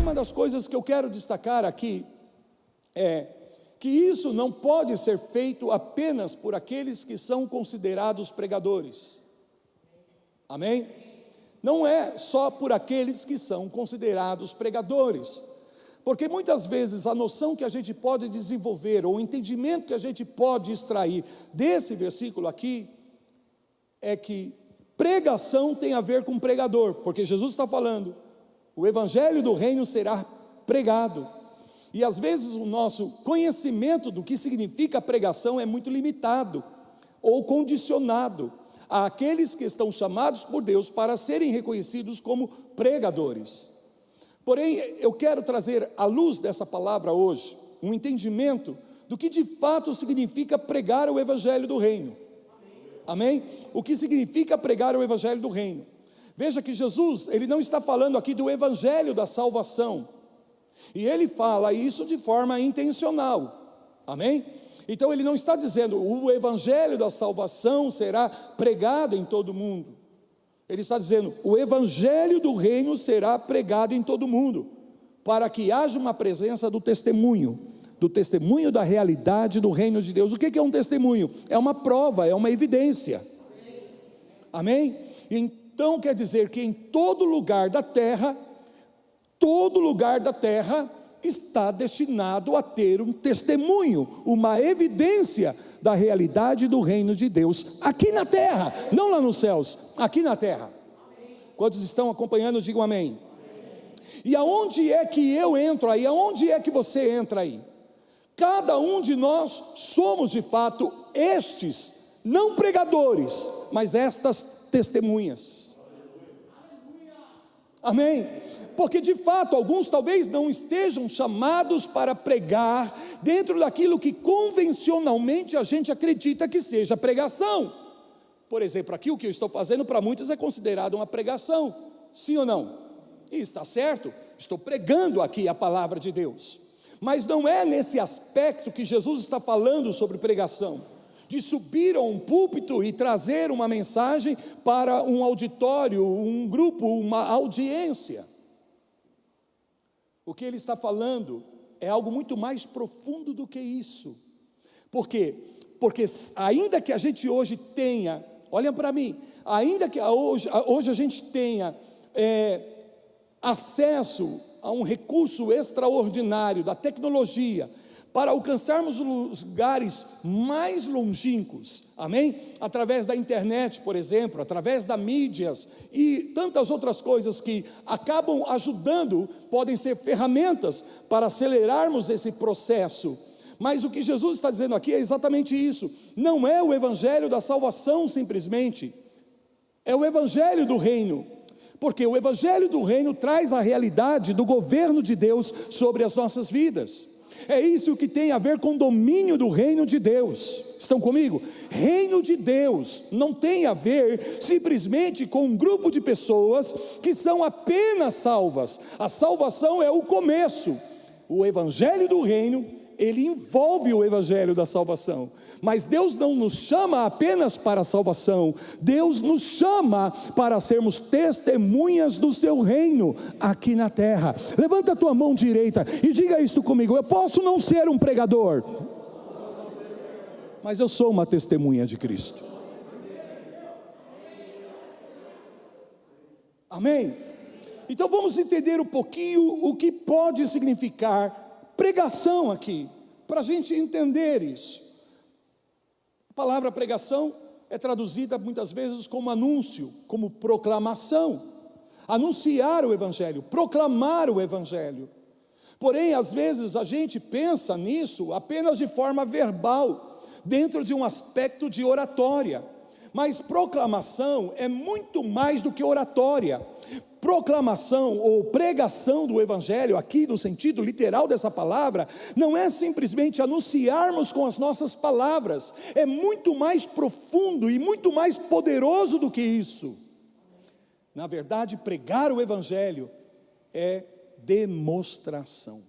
uma das coisas que eu quero destacar aqui é que isso não pode ser feito apenas por aqueles que são considerados pregadores. Amém? Não é só por aqueles que são considerados pregadores, porque muitas vezes a noção que a gente pode desenvolver, ou o entendimento que a gente pode extrair desse versículo aqui, é que pregação tem a ver com pregador, porque Jesus está falando, o evangelho do reino será pregado, e às vezes o nosso conhecimento do que significa pregação é muito limitado, ou condicionado àqueles que estão chamados por Deus para serem reconhecidos como pregadores. Porém, eu quero trazer à luz dessa palavra hoje, um entendimento do que de fato significa pregar o evangelho do reino. Amém? O que significa pregar o evangelho do reino? Veja que Jesus, ele não está falando aqui do evangelho da salvação, e ele fala isso de forma intencional. Amém? Então ele não está dizendo o evangelho da salvação será pregado em todo mundo. Ele está dizendo o evangelho do reino será pregado em todo mundo, para que haja uma presença do testemunho da realidade do reino de Deus. O que é um testemunho? É uma prova, é uma evidência. Amém? Então quer dizer que em todo lugar da terra está destinado a ter um testemunho, uma evidência da realidade do reino de Deus, aqui na terra, não lá nos céus, aqui na terra. Quantos estão acompanhando, digam amém. E aonde é que eu entro aí? Aonde é que você entra aí? Cada um de nós somos de fato estes, não pregadores, mas estas testemunhas. Amém? Porque de fato alguns talvez não estejam chamados para pregar dentro daquilo que convencionalmente a gente acredita que seja pregação. Por exemplo, aqui o que eu estou fazendo para muitos é considerado uma pregação, sim ou não? E está certo, estou pregando aqui a palavra de Deus, mas não é nesse aspecto que Jesus está falando sobre pregação, de subir a um púlpito e trazer uma mensagem para um auditório, um grupo, uma audiência. O que ele está falando é algo muito mais profundo do que isso. Por quê? Porque ainda que a gente hoje tenha, olhem para mim, ainda que hoje a gente tenha acesso a um recurso extraordinário da tecnologia, para alcançarmos os lugares mais longínquos, amém? Através da internet, por exemplo, através das mídias e tantas outras coisas que acabam ajudando, podem ser ferramentas para acelerarmos esse processo. Mas o que Jesus está dizendo aqui é exatamente isso, não é o evangelho da salvação simplesmente, é o evangelho do reino, porque o evangelho do reino traz a realidade do governo de Deus sobre as nossas vidas. É isso que tem a ver com o domínio do reino de Deus. Estão comigo? Reino de Deus não tem a ver simplesmente com um grupo de pessoas que são apenas salvas. A salvação é o começo. O evangelho do reino, ele envolve o evangelho da salvação. Mas Deus não nos chama apenas para a salvação, Deus nos chama para sermos testemunhas do seu reino aqui na terra. Levanta a tua mão direita e diga isso comigo: eu posso não ser um pregador, mas eu sou uma testemunha de Cristo. Amém? Então vamos entender um pouquinho o que pode significar pregação aqui, para a gente entender isso. A palavra pregação é traduzida muitas vezes como anúncio, como proclamação. Anunciar o evangelho, proclamar o evangelho. Porém, às vezes a gente pensa nisso apenas de forma verbal, dentro de um aspecto de oratória. Mas proclamação é muito mais do que oratória. Proclamação ou pregação do evangelho, aqui no sentido literal dessa palavra, não é simplesmente anunciarmos com as nossas palavras, é muito mais profundo e muito mais poderoso do que isso. Na verdade, pregar o evangelho é demonstração.